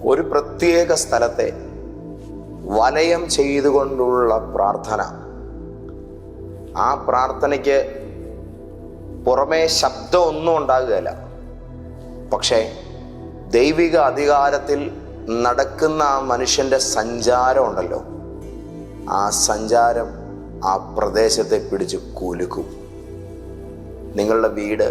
ഒരു പ്രത്യേക സ്ഥലത്തെ വലയം ചെയ്തുകൊണ്ടുള്ള പ്രാർത്ഥന. ആ പ്രാർത്ഥനയ്ക്ക് പുറമേ ശബ്ദമൊന്നും ഉണ്ടാകുകയില്ല. പക്ഷേ ദൈവിക അധികാരത്തിൽ നടക്കുന്ന ആ മനുഷ്യൻ്റെ സഞ്ചാരം ഉണ്ടല്ലോ, ആ സഞ്ചാരം ആ പ്രദേശത്തെ പിടിച്ച് കുലുക്കും. നിങ്ങളുടെ വീട്,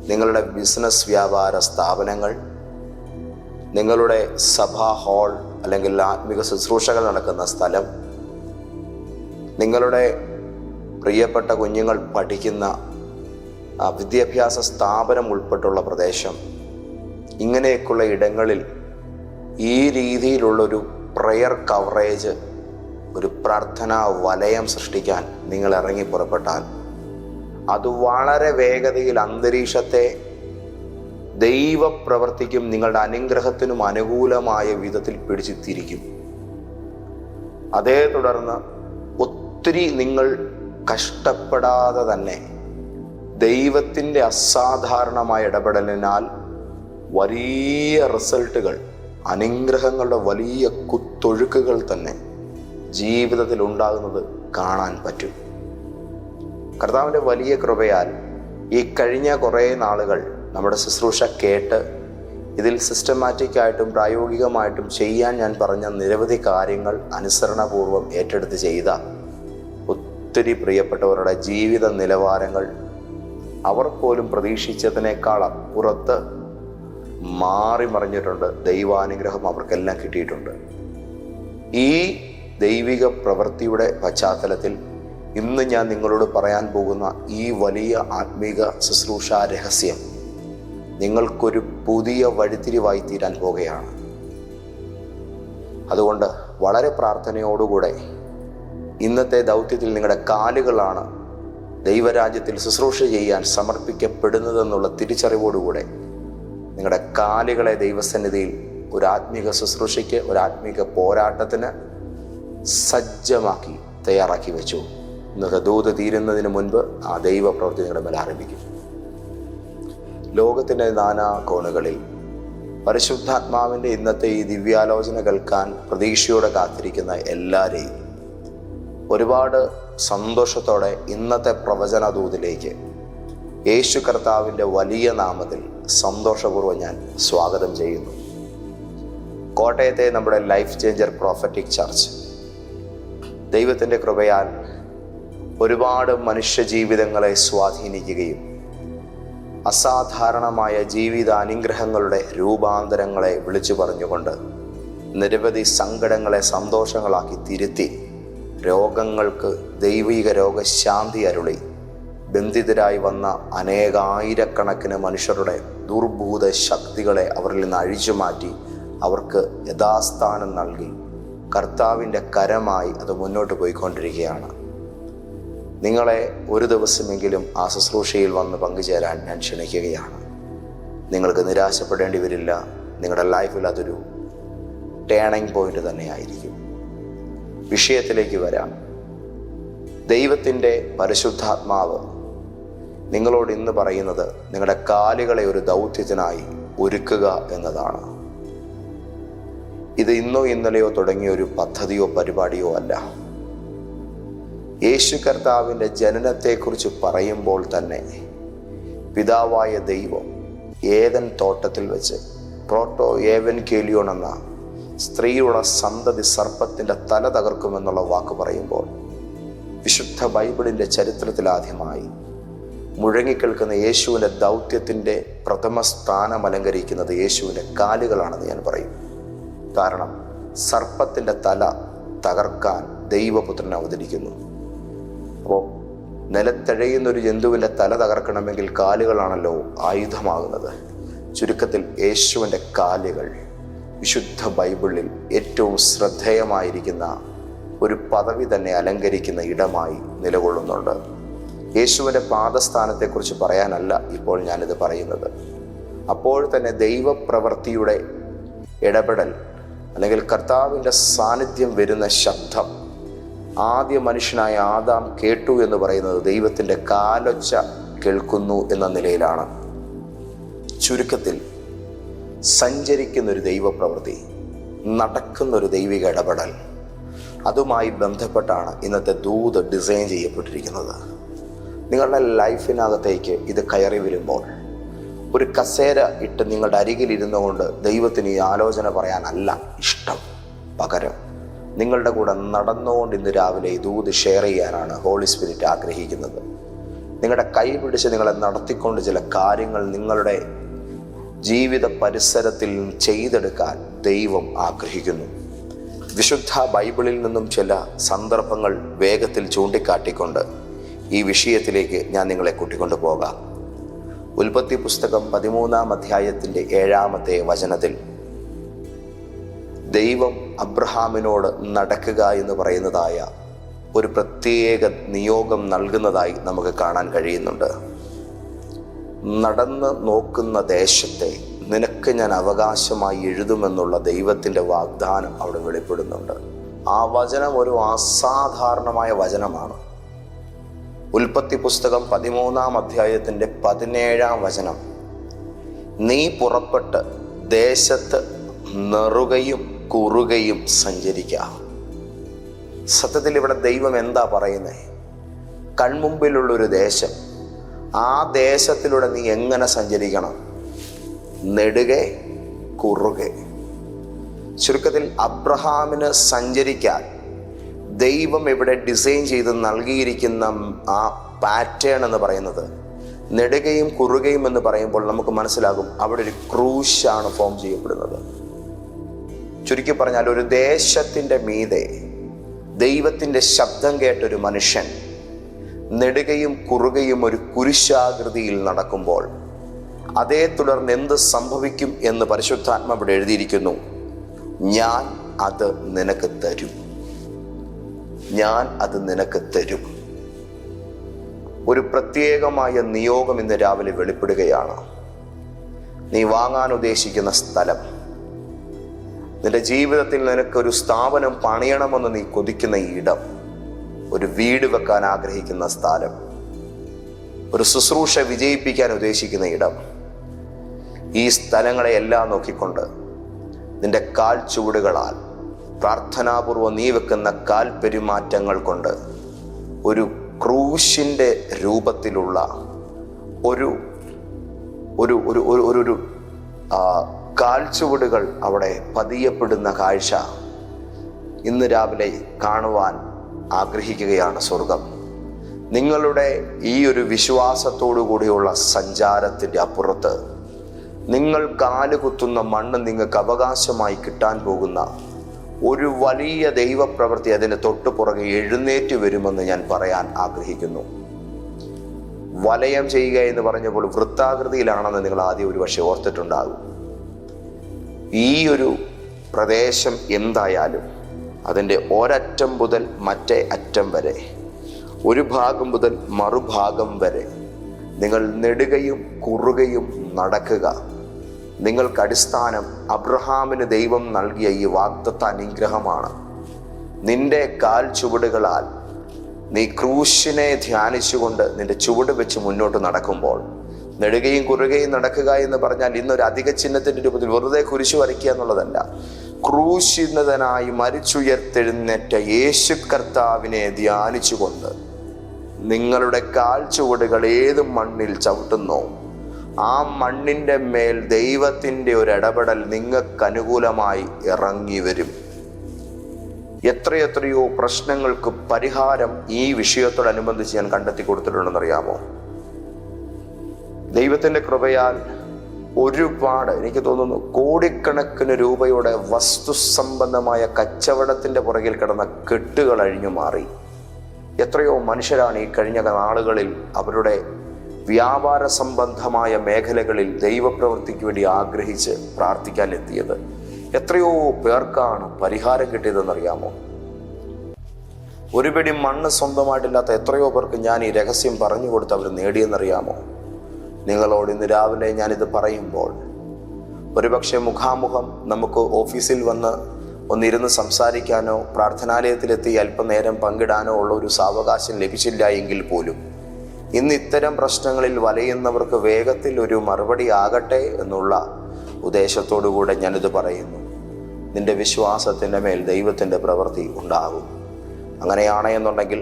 നിങ്ങളുടെ ബിസിനസ് വ്യാപാര സ്ഥാപനങ്ങൾ, നിങ്ങളുടെ സഭാ ഹാൾ അല്ലെങ്കിൽ ആത്മിക ശുശ്രൂഷകൾ നടക്കുന്ന സ്ഥലം, നിങ്ങളുടെ പ്രിയപ്പെട്ട കുഞ്ഞുങ്ങൾ പഠിക്കുന്ന വിദ്യാഭ്യാസ സ്ഥാപനം ഉൾപ്പെട്ടുള്ള പ്രദേശം, ഇങ്ങനെയൊക്കെയുള്ള ഇടങ്ങളിൽ ഈ രീതിയിലുള്ളൊരു പ്രെയർ കവറേജ്, ഒരു പ്രാർത്ഥനാ വലയം സൃഷ്ടിക്കാൻ നിങ്ങൾ ഇറങ്ങി പുറപ്പെട്ടാൽ അത് വളരെ വേഗതയിൽ അന്തരീക്ഷത്തെ ദൈവപ്രവർത്തിക്കും നിങ്ങളുടെ അനുഗ്രഹത്തിനും അനുകൂലമായ വിധത്തിൽ പിടിച്ചു തിരിക്കും. അതേ തുടർന്ന് ഒത്തിരി നിങ്ങൾ കഷ്ടപ്പെടാതെ തന്നെ ദൈവത്തിൻ്റെ അസാധാരണമായ ഇടപെടലിനാൽ വലിയ റിസൾട്ടുകൾ, അനുഗ്രഹങ്ങളുടെ വലിയ കുത്തൊഴുക്കുകൾ തന്നെ ജീവിതത്തിൽ ഉണ്ടാകുന്നത് കാണാൻ പറ്റും. കർത്താവിൻ്റെ വലിയ കൃപയാൽ ഈ കഴിഞ്ഞ കുറേ നാളുകൾ നമ്മുടെ ശുശ്രൂഷ കേട്ട് ഇതിൽ സിസ്റ്റമാറ്റിക്കായിട്ടും പ്രായോഗികമായിട്ടും ചെയ്യാൻ ഞാൻ പറഞ്ഞ നിരവധി കാര്യങ്ങൾ അനുസരണപൂർവ്വം ഏറ്റെടുത്ത് ചെയ്ത ഒത്തിരി പ്രിയപ്പെട്ടവരുടെ ജീവിത നിലവാരങ്ങൾ അവർ പോലും പ്രതീക്ഷിച്ചതിനേക്കാൾ അപ്പുറത്ത് മാറി മറിഞ്ഞിട്ടുണ്ട്. ദൈവാനുഗ്രഹം അവർക്കെല്ലാം കിട്ടിയിട്ടുണ്ട്. ഈ ദൈവിക പ്രവൃത്തിയുടെ പശ്ചാത്തലത്തിൽ ഇന്ന് ഞാൻ നിങ്ങളോട് പറയാൻ പോകുന്ന ഈ വലിയ ആത്മീക ശുശ്രൂഷ രഹസ്യം നിങ്ങൾക്കൊരു പുതിയ വഴിത്തിരിവായി തീരാൻ പോകുകയാണ്. അതുകൊണ്ട് വളരെ പ്രാർത്ഥനയോടുകൂടെ ഇന്നത്തെ ദൗത്യത്തിൽ നിങ്ങളുടെ കാലുകളാണ് ദൈവരാജ്യത്തിൽ ശുശ്രൂഷ ചെയ്യാൻ സമർപ്പിക്കപ്പെടുന്നതെന്നുള്ള തിരിച്ചറിവോടുകൂടെ നിങ്ങളുടെ കാലുകളെ ദൈവസന്നിധിയിൽ ഒരു ആത്മീക ശുശ്രൂഷയ്ക്ക്, ഒരു ആത്മീക പോരാട്ടത്തിന് സജ്ജമാക്കി തയ്യാറാക്കി വെച്ചു. ഇന്നത്തെ ദൂത് തീരുന്നതിന് മുൻപ് ആ ദൈവ പ്രവൃത്തി നിങ്ങളുടെ മേൽ ആരംഭിക്കും. ലോകത്തിൻ്റെ നാനാ കോണുകളിൽ പരിശുദ്ധാത്മാവിൻ്റെ ഇന്നത്തെ ഈ ദിവ്യാലോചന കേൾക്കാൻ പ്രതീക്ഷയോടെ കാത്തിരിക്കുന്ന എല്ലാവരെയും ഒരുപാട് സന്തോഷത്തോടെ ഇന്നത്തെ പ്രവചന ദൂതിലേക്ക് യേശു കർത്താവിൻ്റെ വലിയ നാമത്തിൽ സന്തോഷപൂർവ്വം ഞാൻ സ്വാഗതം ചെയ്യുന്നു. കോട്ടയത്തെ നമ്മുടെ ലൈഫ് ചേഞ്ചർ പ്രോഫറ്റിക് ചർച്ച് ദൈവത്തിൻ്റെ കൃപയാൽ ഒരുപാട് മനുഷ്യജീവിതങ്ങളെ സ്വാധീനിക്കുകയും അസാധാരണമായ ജീവിതാനുഗ്രഹങ്ങളുടെ രൂപാന്തരങ്ങളെ വിളിച്ചു പറഞ്ഞുകൊണ്ട് നിരവധി സങ്കടങ്ങളെ സന്തോഷങ്ങളാക്കി തിരുത്തി രോഗങ്ങൾക്ക് ദൈവിക രോഗശാന്തി അരുളി ബന്ധിതരായി വന്ന അനേകായിരക്കണക്കിന് മനുഷ്യരുടെ ദുർഭൂത ശക്തികളെ അവരിൽ നിന്ന് അഴിച്ചു മാറ്റി അവർക്ക് യഥാസ്ഥാനം നൽകി കർത്താവിൻ്റെ കരമായി അത് മുന്നോട്ട് പോയിക്കൊണ്ടിരിക്കുകയാണ്. നിങ്ങളെ ഒരു ദിവസമെങ്കിലും ആ ശുശ്രൂഷയിൽ വന്ന് പങ്കുചേരാൻ ഞാൻ ക്ഷണിക്കുകയാണ്. നിങ്ങൾക്ക് നിരാശപ്പെടേണ്ടി വരില്ല. നിങ്ങളുടെ ലൈഫിൽ അതൊരു ടേണിംഗ് പോയിന്റ് തന്നെയായിരിക്കും. വിഷയത്തിലേക്ക് വരാം. ദൈവത്തിൻ്റെ പരിശുദ്ധാത്മാവ് നിങ്ങളോട് ഇന്ന് പറയുന്നത് നിങ്ങളുടെ കാലുകളെ ഒരു ദൗത്യത്തിനായി ഒരുക്കുക എന്നതാണ്. ഇത് ഇന്നോ ഇന്നലെയോ തുടങ്ങിയ ഒരു പദ്ധതിയോ പരിപാടിയോ അല്ല. യേശു കർത്താവിൻ്റെ ജനനത്തെക്കുറിച്ച് പറയുമ്പോൾ തന്നെ പിതാവായ ദൈവം ഏദൻ തോട്ടത്തിൽ വെച്ച് പ്രോട്ടോ ഏവൻഗേലിയോൺ എന്ന സ്ത്രീയുടെ സന്തതി സർപ്പത്തിൻ്റെ തല തകർക്കുമെന്നുള്ള വാക്ക് പറയുമ്പോൾ വിശുദ്ധ ബൈബിളിൻ്റെ ചരിത്രത്തിലാദ്യമായി മുഴങ്ങിക്കേൾക്കുന്ന യേശുവിൻ്റെ ദൗത്യത്തിൻ്റെ പ്രഥമ സ്ഥാനം അലങ്കരിക്കുന്നത് യേശുവിൻ്റെ കാലുകളാണെന്ന് ഞാൻ പറയും. കാരണം സർപ്പത്തിൻ്റെ തല തകർക്കാൻ ദൈവപുത്രൻ അവതരിക്കുന്നു. അപ്പോൾ നിലത്തഴയുന്നൊരു ജന്തുവിൻ്റെ തല തകർക്കണമെങ്കിൽ കാലുകളാണല്ലോ ആയുധമാകുന്നത്. ചുരുക്കത്തിൽ യേശുവിൻ്റെ കാലുകൾ വിശുദ്ധ ബൈബിളിൽ ഏറ്റവും ശ്രദ്ധേയമായിരിക്കുന്ന ഒരു പദവി തന്നെ അലങ്കരിക്കുന്ന ഇടമായി നിലകൊള്ളുന്നുണ്ട്. യേശുവിൻ്റെ പാദസ്ഥാനത്തെക്കുറിച്ച് പറയാനല്ല ഇപ്പോൾ ഞാനിത് പറയുന്നത്. അപ്പോൾ തന്നെ ദൈവപ്രവൃത്തിയുടെ ഇടപെടൽ അല്ലെങ്കിൽ കർത്താവിൻ്റെ സാന്നിധ്യം വരുന്ന ശബ്ദം ആദ്യ മനുഷ്യനായ ആദാം കേട്ടു എന്ന് പറയുന്നത് ദൈവത്തിൻ്റെ കാലൊച്ച കേൾക്കുന്നു എന്ന നിലയിലാണ്. ചുരുക്കത്തിൽ സഞ്ചരിക്കുന്നൊരു ദൈവപ്രവൃത്തി, നടക്കുന്നൊരു ദൈവിക ഇടപെടൽ, അതുമായി ബന്ധപ്പെട്ടാണ് ഇന്നത്തെ ദൂത് ഡിസൈൻ ചെയ്യപ്പെട്ടിരിക്കുന്നത്. നിങ്ങളുടെ ലൈഫിനകത്തേക്ക് ഇത് കയറി വരുമ്പോൾ ഒരു കസേര ഇട്ട് നിങ്ങളുടെ അരികിലിരുന്നു കൊണ്ട് ദൈവത്തിന് ഈ ആലോചന പറയാനല്ല ഇഷ്ടം. പകരം നിങ്ങളുടെ കൂടെ നടന്നുകൊണ്ട് ഇന്ന് രാവിലെ ഈ ദൂത് ഷെയർ ചെയ്യാനാണ് ഹോളി സ്പിരിറ്റ് ആഗ്രഹിക്കുന്നത്. നിങ്ങളുടെ കൈ പിടിച്ച് നിങ്ങളെ നടത്തിക്കൊണ്ട് ചില കാര്യങ്ങൾ നിങ്ങളുടെ ജീവിത പരിസരത്തിൽ ചെയ്തെടുക്കാൻ ദൈവം ആഗ്രഹിക്കുന്നു. വിശുദ്ധ ബൈബിളിൽ നിന്നും ചില സന്ദർഭങ്ങൾ വേഗത്തിൽ ചൂണ്ടിക്കാട്ടിക്കൊണ്ട് ഈ വിഷയത്തിലേക്ക് ഞാൻ നിങ്ങളെ കൂട്ടിക്കൊണ്ടു പോകാം. ഉൽപ്പത്തി പുസ്തകം 13-ാം അധ്യായത്തിൻ്റെ 7-ാമത്തെ വചനത്തിൽ ദൈവം അബ്രഹാമിനോട് നടക്കുക എന്ന് പറയുന്നതായ ഒരു പ്രത്യേക നിയോഗം നൽകുന്നതായി നമുക്ക് കാണാൻ കഴിയുന്നുണ്ട്. നടന്ന് നോക്കുന്ന ദേശത്തെ നിനക്ക് ഞാൻ അവകാശമായി എഴുതുമെന്നുള്ള ദൈവത്തിൻ്റെ വാഗ്ദാനം അവിടെ വെളിപ്പെടുന്നുണ്ട്. ആ വചനം ഒരു അസാധാരണമായ വചനമാണ്. ഉൽപ്പത്തി പുസ്തകം 13-ാം അധ്യായത്തിൻ്റെ 17-ാം വചനം, നീ പുറപ്പെട്ട് ദേശത്ത് നെറുകയും കുറുകയും സഞ്ചരിക്കുക. സത്യത്തിൽ ഇവിടെ ദൈവം എന്താ പറയുന്നത്? കൺമുമ്പിലുള്ളൊരു ദേശം, ആ ദേശത്തിലൂടെ നീ എങ്ങനെ സഞ്ചരിക്കണം? നെടുകെ കുറുകെ. ചുരുക്കത്തിൽ അബ്രഹാമിന് സഞ്ചരിക്കാൻ ദൈവം ഇവിടെ ഡിസൈൻ ചെയ്ത് നൽകിയിരിക്കുന്ന ആ പാറ്റേൺ എന്ന് പറയുന്നത് നെടുകയും കുറുകയും എന്ന് പറയുമ്പോൾ നമുക്ക് മനസ്സിലാകും അവിടെ ഒരു ക്രൂശാണ് ഫോം ചെയ്യപ്പെടുന്നത്. ചുരുക്കി പറഞ്ഞാൽ ഒരു ദേശത്തിൻ്റെ മീതെ ദൈവത്തിൻ്റെ ശബ്ദം കേട്ടൊരു മനുഷ്യൻ നെടുകയും കുറുകയും ഒരു കുരിശാകൃതിയിൽ നടക്കുമ്പോൾ അതേ തുടർന്ന് എന്ത് സംഭവിക്കും എന്ന് പരിശുദ്ധാത്മ ഇവിടെ എഴുതിയിരിക്കുന്നു. ഞാൻ അത് നിനക്ക് തരും, ഞാൻ അത് നിനക്ക് തരും. ഒരു പ്രത്യേകമായ നിയോഗം ഇന്ന് രാവിലെ വെളിപ്പെടുകയാണ്. നീ വാങ്ങാൻ ഉദ്ദേശിക്കുന്ന സ്ഥലം, നിന്റെ ജീവിതത്തിൽ നിനക്കൊരു സ്ഥാപനം പണിയണമെന്ന് നീ കൊതിക്കുന്ന ഇടം, ഒരു വീട് വെക്കാൻ ആഗ്രഹിക്കുന്ന സ്ഥലം, ഒരു ശുശ്രൂഷ വിജയിപ്പിക്കാൻ ഉദ്ദേശിക്കുന്ന ഇടം, ഈ സ്ഥലങ്ങളെ എല്ലാം നോക്കിക്കൊണ്ട് നിന്റെ കാൽ ചുവടുകളാൽ പ്രാർത്ഥനാപൂർവ്വം നീ വെക്കുന്ന കാൽ പെരുമാറ്റങ്ങൾ കൊണ്ട് ഒരു ക്രൂശിൻ്റെ രൂപത്തിലുള്ള ഒരു ഒരു ഒരു ഒരു കാൽച്ചുവടുകൾ അവിടെ പതിയപ്പെടുന്ന കാഴ്ച ഇന്ന് രാവിലെ കാണുവാൻ ആഗ്രഹിക്കുകയാണ് സ്വർഗം. നിങ്ങളുടെ ഈ ഒരു വിശ്വാസത്തോടു കൂടിയുള്ള സഞ്ചാരത്തിൻ്റെ അപ്പുറത്ത് നിങ്ങൾ കാലുകുത്തുന്ന മണ്ണ് നിങ്ങൾക്ക് അവകാശമായി കിട്ടാൻ പോകുന്ന ഒരു വലിയ ദൈവപ്രവൃത്തി അതിന് തൊട്ടുപുറകെ എഴുന്നേറ്റ് വരുമെന്ന് ഞാൻ പറയാൻ ആഗ്രഹിക്കുന്നു. വലയം ചെയ്യുക എന്ന് പറഞ്ഞപ്പോൾ വൃത്താകൃതിയിലാണെന്ന് നിങ്ങൾ ആദ്യം ഒരു പക്ഷേ ഓർത്തിട്ടുണ്ടാകും. ഈ ഒരു പ്രദേശം എന്തായാലും അതിൻ്റെ ഒരറ്റം മുതൽ മറ്റേ അറ്റം വരെ, ഒരു ഭാഗം മുതൽ മറുഭാഗം വരെ നിങ്ങൾ നെടുകയും കുറുകയും നടക്കുക. നിങ്ങൾക്ക് അടിസ്ഥാനം അബ്രഹാമിന് ദൈവം നൽകിയ ഈ വാഗ്ദത്ത അനുഗ്രഹമാണ്. നിന്റെ കാൽ ചുവടുകളാൽ നീ ക്രൂശിനെ ധ്യാനിച്ചുകൊണ്ട് നിന്റെ ചുവട് വെച്ച് മുന്നോട്ട് നടക്കുമ്പോൾ, നെടുകയും കുറുകയും നടക്കുക എന്ന് പറഞ്ഞാൽ ഇന്നൊരു അധിക ചിഹ്നത്തിൻ്റെ രൂപത്തിൽ വെറുതെ കുരിശു വരയ്ക്കുക എന്നുള്ളതല്ല. ക്രൂശിതനായി മരിച്ചുയർത്തെഴുന്നേറ്റ യേശു കർത്താവിനെ ധ്യാനിച്ചുകൊണ്ട് നിങ്ങളുടെ കാൽ ചുവടുകൾ ഏത് മണ്ണിൽ ചവിട്ടുന്നോ ആ മണ്ണിൻ്റെ മേൽ ദൈവത്തിൻ്റെ ഒരു ഇടപെടൽ നിങ്ങൾക്ക് അനുകൂലമായി ഇറങ്ങി വരും. എത്രയെത്രയോ പ്രശ്നങ്ങൾക്ക് പരിഹാരം ഈ വിഷയത്തോടനുബന്ധിച്ച് ഞാൻ കണ്ടെത്തി കൊടുത്തിട്ടുണ്ടെന്നറിയാമോ? ദൈവത്തിൻ്റെ കൃപയാൽ ഒരുപാട്, എനിക്ക് തോന്നുന്നു കോടിക്കണക്കിന് രൂപയുടെ വസ്തു സംബന്ധമായ കച്ചവടത്തിൻ്റെ പുറകിൽ കിടന്ന കെട്ടുകൾ അഴിഞ്ഞു മാറി. എത്രയോ മനുഷ്യരാണ് ഈ കഴിഞ്ഞ നാളുകളിൽ അവരുടെ വ്യാപാര സംബന്ധമായ മേഖലകളിൽ ദൈവപ്രവൃത്തിക്ക് വേണ്ടി ആഗ്രഹിച്ച് പ്രാർത്ഥിക്കാൻ എത്തിയത്. എത്രയോ പേർക്കാണ് പരിഹാരം കിട്ടിയതെന്നറിയാമോ? ഒരു പിടി മണ്ണ് സ്വന്തമായിട്ടില്ലാത്ത എത്രയോ പേർക്ക് ഞാൻ ഈ രഹസ്യം പറഞ്ഞു കൊടുത്ത് അവർ നേടിയെന്നറിയാമോ? നിങ്ങളോട് ഇന്ന് രാവിലെ ഞാനിത് പറയുമ്പോൾ ഒരുപക്ഷെ മുഖാമുഖം നമുക്ക് ഓഫീസിൽ വന്ന് ഒന്നിരുന്ന് സംസാരിക്കാനോ പ്രാർത്ഥനാലയത്തിലെത്തി അല്പനേരം പങ്കിടാനോ ഉള്ള ഒരു സാവകാശം ലഭിച്ചില്ല എങ്കിൽ പോലും ഇന്ന് ഇത്തരം പ്രശ്നങ്ങളിൽ വലയുന്നവർക്ക് വേഗത്തിൽ ഒരു മറുപടി ആകട്ടെ എന്നുള്ള ഉദ്ദേശത്തോടുകൂടെ ഞാനിത് പറയുന്നു. നിന്റെ വിശ്വാസത്തിൻ്റെ മേൽ ദൈവത്തിൻ്റെ പ്രവൃത്തി ഉണ്ടാകും. അങ്ങനെയാണെന്നുണ്ടെങ്കിൽ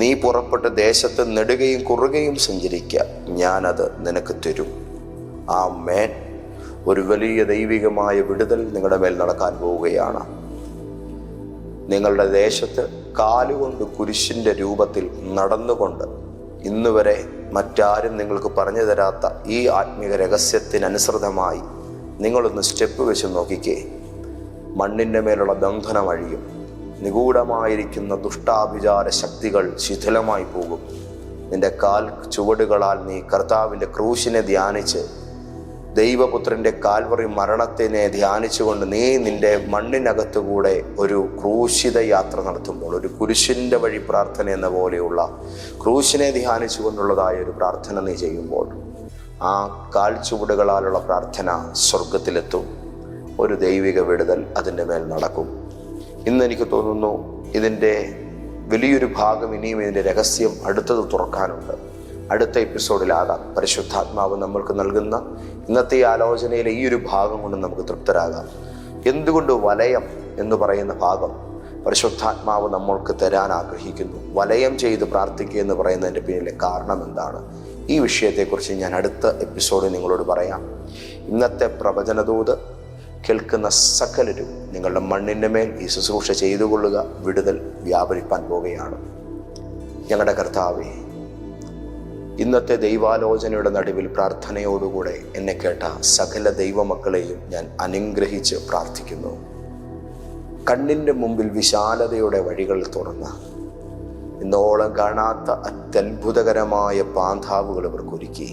നീ പുറപ്പെട്ട് ദേശത്ത് നെടുകയും കുറുകയും സഞ്ചരിക്കുക, ഞാനത് നിനക്ക് തരും. ആമേൻ. ഒരു വലിയ ദൈവികമായ വിടുതൽ നിങ്ങളുടെ മേൽ നടക്കാൻ പോവുകയാണ്. നിങ്ങളുടെ ദേശത്ത് കാലുകൊണ്ട് കുരിശിൻ്റെ രൂപത്തിൽ നടന്നുകൊണ്ട് ഇന്ന് വരെ മറ്റാരും നിങ്ങൾക്ക് പറഞ്ഞു തരാത്ത ഈ ആത്മീയ രഹസ്യത്തിനനുസൃതമായി നിങ്ങളൊന്ന് സ്റ്റെപ്പ് വെച്ച് നോക്കിക്കേ. മണ്ണിൻ്റെ മേലുള്ള ബന്ധനം അഴിയും. നിഗൂഢമായിരിക്കുന്ന ദുഷ്ടാഭിചാര ശക്തികൾ ശിഥിലമായി പോകും. നിന്റെ കാൽ ചുവടുകളാൽ നീ കർത്താവിൻ്റെ ക്രൂശിനെ ധ്യാനിച്ച് ദൈവപുത്രൻ്റെ കാൽവറി മരണത്തിനെ ധ്യാനിച്ചുകൊണ്ട് നീ നിന്റെ മണ്ണിനകത്തുകൂടെ ഒരു ക്രൂശിത യാത്ര നടത്തുമ്പോൾ, ഒരു കുരിശിൻ്റെ വഴി പ്രാർത്ഥന എന്ന പോലെയുള്ള ക്രൂശിനെ ധ്യാനിച്ചുകൊണ്ടുള്ളതായ ഒരു പ്രാർത്ഥന നീ ചെയ്യുമ്പോൾ ആ കാൽ ചുവടുകളാലുള്ള പ്രാർത്ഥന സ്വർഗത്തിലെത്തും. ഒരു ദൈവിക വിടുതൽ അതിൻ്റെ മേൽ നടക്കും. ഇന്ന് എനിക്ക് തോന്നുന്നു ഇതിൻ്റെ വലിയൊരു ഭാഗം ഇനിയും ഇതിൻ്റെ രഹസ്യം അടുത്തത് തുറക്കാനുണ്ട്. അടുത്ത എപ്പിസോഡിലാകാം. പരിശുദ്ധാത്മാവ് നമ്മൾക്ക് നൽകുന്ന ഇന്നത്തെ ആലോചനയിലെ ഈ ഒരു ഭാഗം കൊണ്ട് നമുക്ക് തൃപ്തരാകാം. എന്തുകൊണ്ട് വലയം എന്ന് പറയുന്ന ഭാഗം പരിശുദ്ധാത്മാവ് നമ്മൾക്ക് തരാൻ ആഗ്രഹിക്കുന്നു? വലയം ചെയ്ത് പ്രാർത്ഥിക്കുക എന്ന് പറയുന്നതിൻ്റെ പിന്നിലെ കാരണം എന്താണ്? ഈ വിഷയത്തെക്കുറിച്ച് ഞാൻ അടുത്ത എപ്പിസോഡിൽ നിങ്ങളോട് പറയാം. ഇന്നത്തെ പ്രവചനദൂത് കേൾക്കുന്ന സകലരും നിങ്ങളുടെ മണ്ണിൻ്റെ മേൽ ഈ ശുശ്രൂഷ ചെയ്തുകൊള്ളുക. വിടുതൽ വ്യാപരിപ്പാൻ പോവുകയാണ്. ഞങ്ങളുടെ കർത്താവേ, ഇന്നത്തെ ദൈവാലോചനയുടെ നടുവിൽ പ്രാർത്ഥനയോടുകൂടെ എന്നെ കേട്ട സകല ദൈവമക്കളെയും ഞാൻ അനുഗ്രഹിച്ച് പ്രാർത്ഥിക്കുന്നു. കണ്ണിൻ്റെ മുമ്പിൽ വിശാലതയുടെ വഴികൾ തുറന്ന് ഇന്നോളം കാണാത്ത അത്യത്ഭുതകരമായ പാന്താവുകൾ ഇവർക്കൊരുക്കി.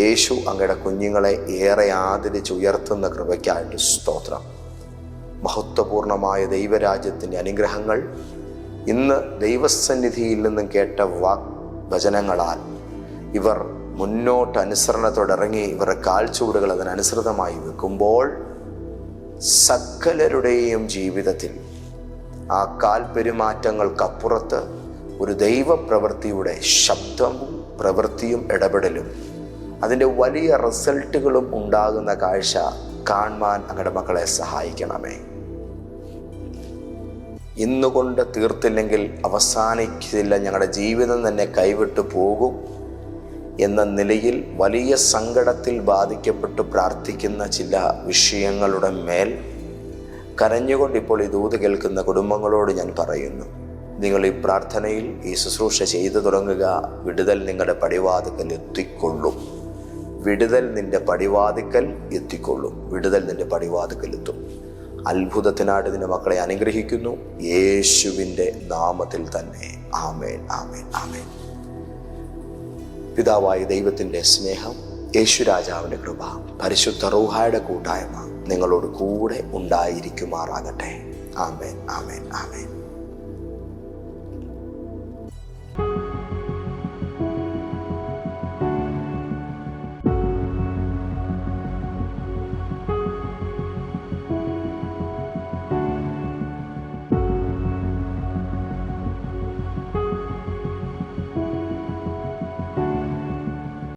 യേശു അങ്ങയുടെ കുഞ്ഞുങ്ങളെ ഏറെ ആദരിച്ചുയർത്തുന്ന കൃപയ്ക്കായിട്ട് സ്തോത്രം. മഹത്വപൂർണമായ ദൈവരാജ്യത്തിൻ്റെ അനുഗ്രഹങ്ങൾ ഇന്ന് ദൈവസന്നിധിയിൽ നിന്നും കേട്ട വചനങ്ങളാൽ ഇവർ മുന്നോട്ട് അനുസരണത്തോടിറങ്ങി ഇവരുടെ കാൽച്ചുവടുകൾ അതിനനുസൃതമായി വെക്കുമ്പോൾ സകലരുടെയും ജീവിതത്തിൽ ആ കാൽപെരുമാറ്റങ്ങൾക്കപ്പുറത്ത് ഒരു ദൈവപ്രവൃത്തിയുടെ ശബ്ദവും പ്രവൃത്തിയും ഇടപെടലും അതിൻ്റെ വലിയ റിസൾട്ടുകളും ഉണ്ടാകുന്ന കാഴ്ച കാണുവാൻ അങ്ങയുടെ മക്കളെ സഹായിക്കണമേ. ഇന്നുകൊണ്ട് തീർത്തില്ലെങ്കിൽ അവസാനിക്കില്ല, ഞങ്ങളുടെ ജീവിതം തന്നെ കൈവിട്ടു പോകും എന്ന നിലയിൽ വലിയ സങ്കടത്തിൽ ബാധിക്കപ്പെട്ട് പ്രാർത്ഥിക്കുന്ന ചില വിഷയങ്ങളുടെ മേൽ കരഞ്ഞുകൊണ്ട് ഇപ്പോൾ ഈ ദൂത് കേൾക്കുന്ന കുടുംബങ്ങളോട് ഞാൻ പറയുന്നു, നിങ്ങൾ ഈ പ്രാർത്ഥനയിൽ ഈ ശുശ്രൂഷ ചെയ്തു തുടങ്ങുക. വിടുതൽ നിങ്ങളുടെ പടിവാതിക്കൽ എത്തിക്കൊള്ളും. വിടുതൽ നിന്റെ പടിവാതിക്കൽ എത്തിക്കൊള്ളും. വിടുതൽ നിന്റെ പടിവാതിക്കൽ എത്തും. അത്ഭുതത്തിനായിട്ട് നിന്റെ മക്കളെ അനുഗ്രഹിക്കുന്നു യേശുവിൻ്റെ നാമത്തിൽ തന്നെ. ആമേൻ, ആമേൻ, ആമേൻ. പിതാവായ ദൈവത്തിൻ്റെ സ്നേഹം, യേശു രാജാവിൻ്റെ കൃപ, പരിശുദ്ധ റൂഹായുടെ കൂട്ടായ്മ നിങ്ങളോട് കൂടെ ഉണ്ടായിരിക്കുമാറാകട്ടെ. ആമേൻ, ആമേൻ, ആമേൻ.